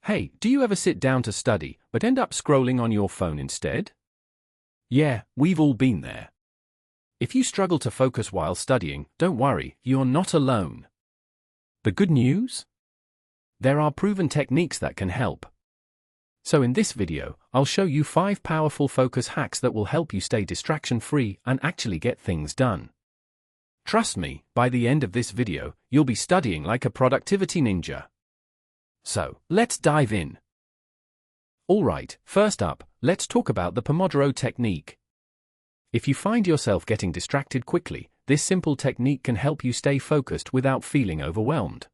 Hey, do you ever sit down to study but end up scrolling on your phone instead? Yeah, we've all been there. If you struggle to focus while studying, don't worry, you're not alone. The good news? There are proven techniques that can help. So in this video, I'll show you 5 powerful focus hacks that will help you stay distraction-free and actually get things done. Trust me, by the end of this video, you'll be studying like a productivity ninja. So, let's dive in. Alright, first up, let's talk about the Pomodoro technique. If you find yourself getting distracted quickly, this simple technique can help you stay focused without feeling overwhelmed.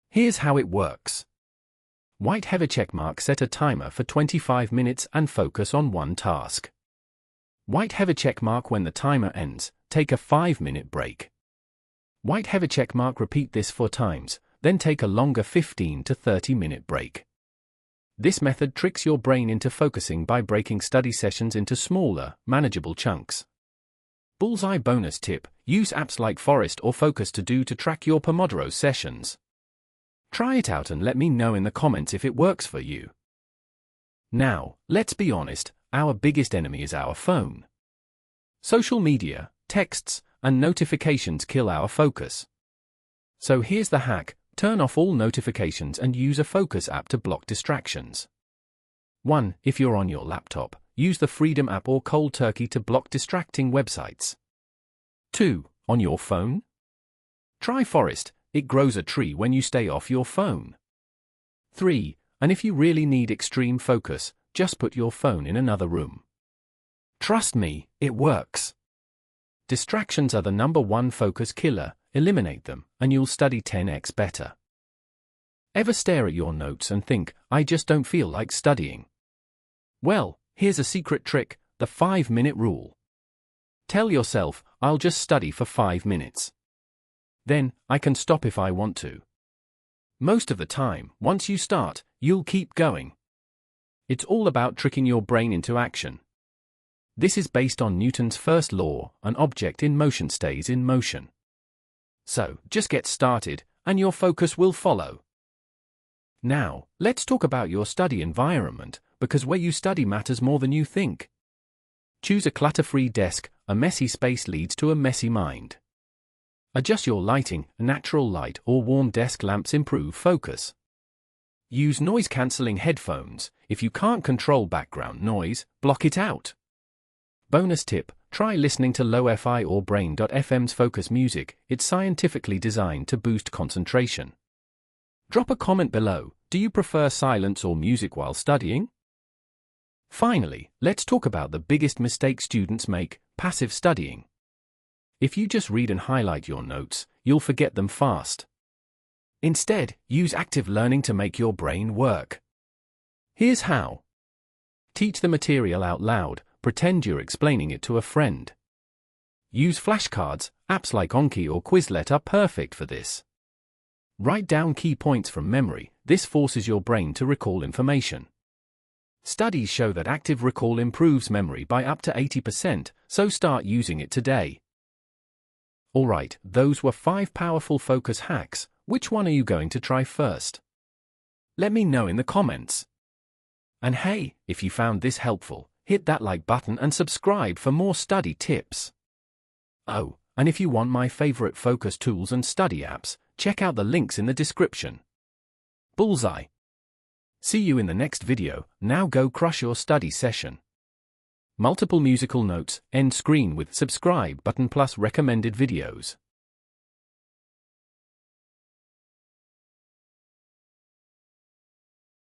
Here's how it works. Have a checkmark, set a timer for 25 minutes and focus on one task. Have a checkmark when the timer ends, take a 5-minute break. Have a checkmark, repeat this 4 times, then take a longer 15 to 30-minute break. This method tricks your brain into focusing by breaking study sessions into smaller, manageable chunks. Bullseye bonus tip: use apps like Forest or Focus to track your Pomodoro sessions. Try it out and let me know in the comments if it works for you. Now, let's be honest, our biggest enemy is our phone. Social media, texts, and notifications kill our focus. So here's the hack: turn off all notifications and use a focus app to block distractions. 1. If you're on your laptop, use the Freedom app or Cold Turkey to block distracting websites. 2. On your phone? Try Forest, it grows a tree when you stay off your phone. 3. And if you really need extreme focus, just put your phone in another room. Trust me, it works. Distractions are the #1 focus killer. Eliminate them, and you'll study 10x better. Ever stare at your notes and think, I just don't feel like studying? Well, here's a secret trick: the 5-minute rule. Tell yourself, I'll just study for 5 minutes. Then, I can stop if I want to. Most of the time, once you start, you'll keep going. It's all about tricking your brain into action. This is based on Newton's first law: an object in motion stays in motion. So, just get started, and your focus will follow. Now, let's talk about your study environment, because where you study matters more than you think. Choose a clutter-free desk. A messy space leads to a messy mind. Adjust your lighting. Natural light or warm desk lamps improve focus. Use noise-cancelling headphones. If you can't control background noise, block it out. Bonus tip: try listening to Lo-Fi or Brain.fm's focus music. It's scientifically designed to boost concentration. Drop a comment below: do you prefer silence or music while studying? Finally, let's talk about the biggest mistake students make: passive studying. If you just read and highlight your notes, you'll forget them fast. Instead, use active learning to make your brain work. Here's how. Teach the material out loud. Pretend you're explaining it to a friend. Use flashcards. Apps like Anki or Quizlet are perfect for this. Write down key points from memory. This forces your brain to recall information. Studies show that active recall improves memory by up to 80%, so start using it today. Alright, those were 5 powerful focus hacks. Which one are you going to try first? Let me know in the comments. And hey, if you found this helpful, hit that like button and subscribe for more study tips. Oh, and if you want my favorite focus tools and study apps, check out the links in the description. Bullseye. See you in the next video. Now go crush your study session. Multiple musical notes, end screen with subscribe button plus recommended videos.